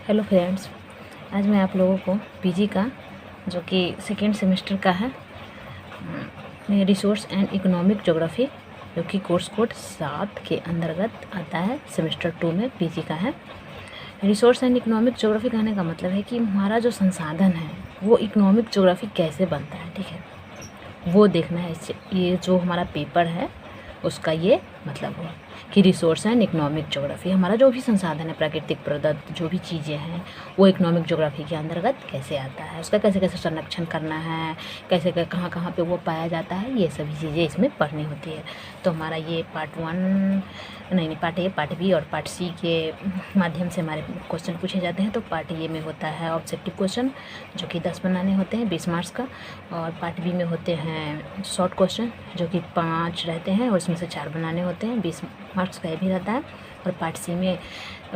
Hello friends, आज मैं आप लोगों को पीजी का जो कि सेकेंड सेमेस्टर का है रिसोर्स एंड इकोनॉमिक ज्योग्राफी जो कि कोर्स कोड 7 के अंतर्गत आता है। सेमेस्टर 2 में पीजी का है। रिसोर्स एंड इकोनॉमिक ज्योग्राफी कहने का मतलब है कि हमारा जो संसाधन है वो इकोनॉमिक ज्योग्राफी कैसे बनता है, ठीक है, वो देखना है। ये जो हमारा पेपर है उसका ये मतलब है कि रिसोर्स एंड इकोनॉमिक ज्योग्राफी, हमारा जो भी संसाधन है, प्राकृतिक प्रदत्त जो भी चीज़ें हैं वो इकोनॉमिक ज्योग्राफी के अंतर्गत कैसे आता है, उसका कैसे कैसे संरक्षण करना है, कैसे कहाँ कहाँ पे वो पाया जाता है, ये सभी चीज़ें इसमें पढ़नी होती है। तो हमारा ये पार्ट 1 नहीं पार्ट ए, पार्ट बी और पार्ट सी के माध्यम से हमारे क्वेश्चन पूछे जाते हैं। तो पार्ट ए में होता है ऑब्जेक्टिव क्वेश्चन जो कि 10 बनाने होते हैं 20 मार्क्स का, और पार्ट बी में होते हैं शॉर्ट क्वेश्चन जो कि 5 रहते हैं और इसमें से 4 बनाने होते हैं, 20 मार्क्स का भी रहता है। और पार्ट सी में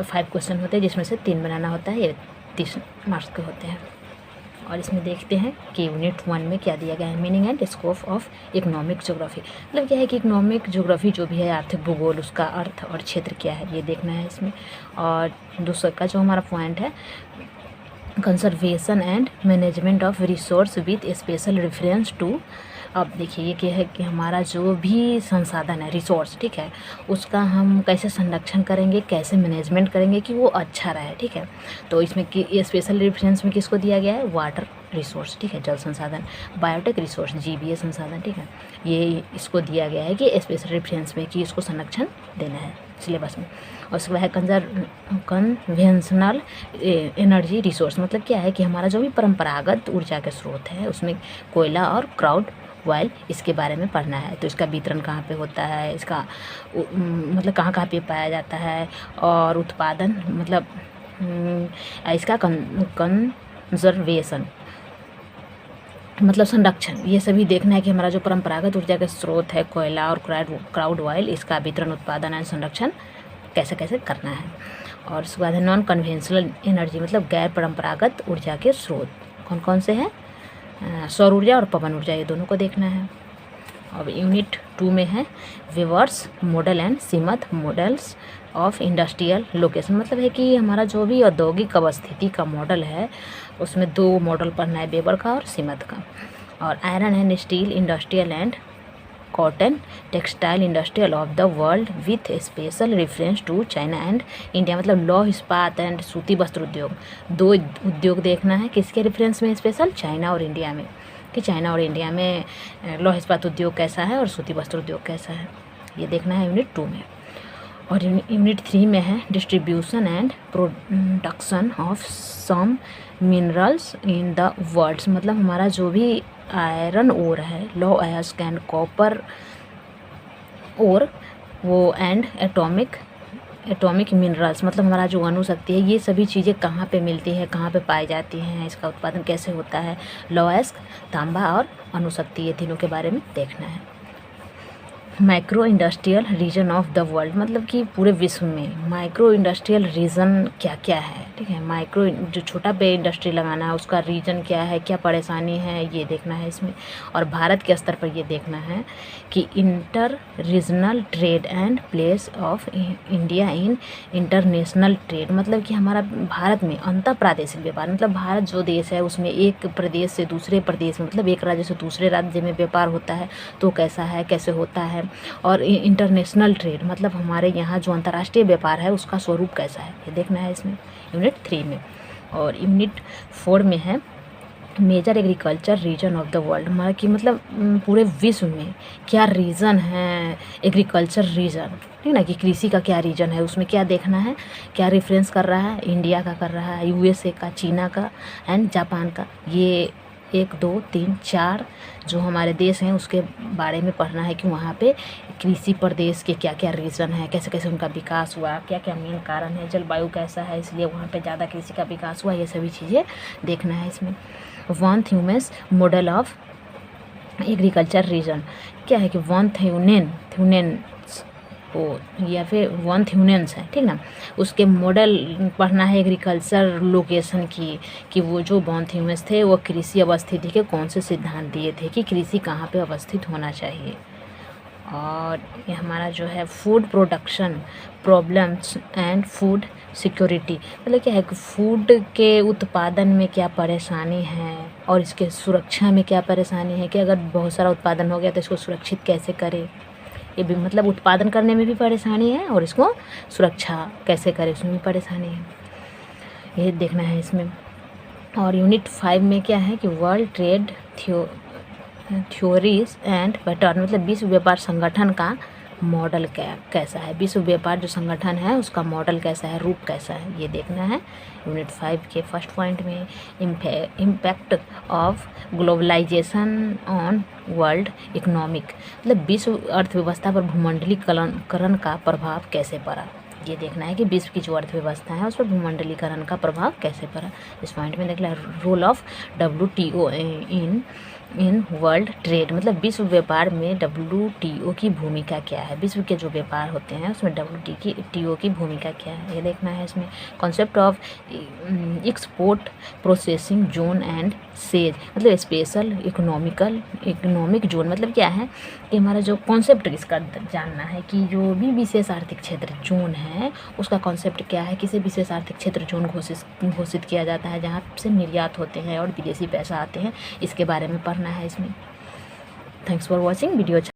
5 क्वेश्चन होते हैं जिसमें से 3 बनाना होता है, ये 30 मार्क्स के होते हैं। और इसमें देखते हैं कि यूनिट 1 में क्या दिया गया है, meaning and scope of economic geography. मतलब क्या है कि इकोनॉमिक ज्योग्राफी जो भी है, आर्थिक भूगोल, उसका अर्थ और क्षेत्र क्या है ये देखना है इसमें। और दूसरा का जो हमारा पॉइंट है conservation and management of resource with special reference to. अब देखिए ये क्या है कि हमारा जो भी संसाधन है रिसोर्स, ठीक है, उसका हम कैसे संरक्षण करेंगे, कैसे मैनेजमेंट करेंगे कि वो अच्छा रहे, ठीक है। तो इसमें कि ये स्पेशल रेफरेंस में किसको दिया गया है, वाटर रिसोर्स, ठीक है, जल संसाधन, बायोटेक रिसोर्स, जीवीए संसाधन, ठीक है, ये इसको दिया गया है कि स्पेशल रेफरेंस में कि इसको संरक्षण देना है सिलेबस में। और उसके बाद है कन्वेंशनल एनर्जी रिसोर्स। मतलब क्या है कि हमारा जो भी परंपरागत ऊर्जा के स्रोत है उसमें कोयला और क्राउड ऑयल, इसके बारे में पढ़ना है। तो इसका वितरण कहाँ पे होता है, इसका मतलब कहाँ कहाँ पे पाया जाता है, और उत्पादन मतलब इसका कंजर्वेशन मतलब संरक्षण, ये सभी देखना है कि हमारा जो परंपरागत ऊर्जा के स्रोत है कोयला और क्राउड ऑयल, इसका वितरण, उत्पादन और संरक्षण कैसे कैसे करना है। और उसके बाद है नॉन कन्वेंशनल एनर्जी, मतलब गैर परंपरागत ऊर्जा के स्रोत कौन कौन से हैं, सौर ऊर्जा और पवन ऊर्जा, ये दोनों को देखना है। अब यूनिट 2 में है Weber's model and Smith models of industrial location. मतलब है कि हमारा जो भी औद्योगिक अवस्थिति का मॉडल है उसमें 2 मॉडल पढ़ना है, वेबर का और सीमत का। और iron and steel industrial and cotton textile industrial of the world with special reference to China and India. मतलब लौह इस्पात एंड सूती वस्त्र उद्योग, 2 उद्योग देखना है किसके रेफरेंस में, स्पेशल चाइना और इंडिया में, कि चाइना और इंडिया में लौह इस्पात उद्योग कैसा है और सूती वस्त्र उद्योग कैसा है, ये देखना है यूनिट 2 में। और यूनिट 3 में है distribution and production of some minerals in the world. मतलब हमारा जो भी आयरन ओर है, लो अयस्क एंड कॉपर ओर, वो एंड एटॉमिक मिनरल्स, मतलब हमारा जो अणु शक्ति है, ये सभी चीज़ें कहाँ पे मिलती है, कहाँ पे पाई जाती हैं, इसका उत्पादन कैसे होता है, लो अयस्क, तांबा और अणु शक्ति, ये तीनों के बारे में देखना है। Micro industrial region of the world, मतलब कि पूरे विश्व में माइक्रो इंडस्ट्रियल रीजन क्या क्या है, ठीक है, माइक्रो जो छोटा पे इंडस्ट्री लगाना है उसका रीजन क्या है, क्या परेशानी है, ये देखना है इसमें। और भारत के स्तर पर ये देखना है कि inter regional trade and place of India in international trade. मतलब कि हमारा भारत में अंतर प्रादेशिक व्यापार, मतलब भारत जो देश है उसमें एक प्रदेश से दूसरे प्रदेश में, मतलब एक राज्य से दूसरे राज्य में व्यापार होता है तो कैसा है, कैसे होता है। और इंटरनेशनल ट्रेड, मतलब हमारे यहाँ जो अंतर्राष्ट्रीय व्यापार है उसका स्वरूप कैसा है, ये देखना है इसमें यूनिट 3 में। और यूनिट 4 में है major agriculture region of the world. हमारा कि मतलब पूरे विश्व में क्या रीजन है, एग्रीकल्चर रीजन, ठीक ना, कि कृषि का क्या रीजन है, उसमें क्या देखना है, क्या रेफरेंस कर रहा है, इंडिया का कर रहा है, यूएसए का, चीना का एंड जापान का। ये 1 2 3 4 जो हमारे देश हैं उसके बारे में पढ़ना है कि वहाँ पे कृषि प्रदेश के क्या क्या रीजन है, कैसे कैसे उनका विकास हुआ, क्या क्या मेन कारण है, जलवायु कैसा है इसलिए वहाँ पे ज़्यादा कृषि का विकास हुआ, ये सभी चीज़ें देखना है इसमें। Von Thünen's model of agriculture region, क्या है कि वन थ्यूनेंस हो या फिर वन थ्यूनेंस है, ठीक ना, उसके मॉडल पढ़ना है एग्रीकल्चर लोकेशन की, कि वो जो वन थ्यूमेंस थे वो कृषि अवस्थिति के कौन से सिद्धांत दिए थे कि कृषि कहाँ पे अवस्थित होना चाहिए। और ये हमारा जो है food production problems and food security, मतलब क्या है कि फूड के उत्पादन में क्या परेशानी है और इसके सुरक्षा में क्या परेशानी है, कि अगर बहुत सारा उत्पादन हो गया तो इसको सुरक्षित कैसे करें, ये भी मतलब उत्पादन करने में भी परेशानी है और इसको सुरक्षा कैसे करें उसमें भी परेशानी है, ये देखना है इसमें। और यूनिट 5 में क्या है कि world trade theories and pattern, मतलब विश्व व्यापार संगठन का मॉडल कैसा है, विश्व व्यापार जो संगठन है उसका मॉडल कैसा है, रूप कैसा है, ये देखना है यूनिट 5 के फर्स्ट पॉइंट में। Impact of globalization on world economic, मतलब विश्व अर्थव्यवस्था पर भूमंडलीकरण का प्रभाव कैसे पड़ा, ये देखना है कि विश्व की जो अर्थव्यवस्था है उस पर भूमंडलीकरण का प्रभाव कैसे पड़ा। इस पॉइंट में देखना है role of WTO in world trade, मतलब विश्व व्यापार में WTO की भूमिका क्या है, विश्व के जो व्यापार होते हैं उसमें WTO की भूमिका क्या है, ये देखना है इसमें। Concept of export processing zone and says, मतलब स्पेशल इकोनॉमिक जोन, मतलब क्या है कि हमारा जो कॉन्सेप्ट इसका जानना है कि जो भी विशेष आर्थिक क्षेत्र जोन है उसका कॉन्सेप्ट क्या है, किसे विशेष आर्थिक क्षेत्र जोन घोषित किया जाता है जहाँ से निर्यात होते हैं और विदेशी पैसा आते हैं, इसके बारे में पढ़ना है इसमें। Thanks for watching video.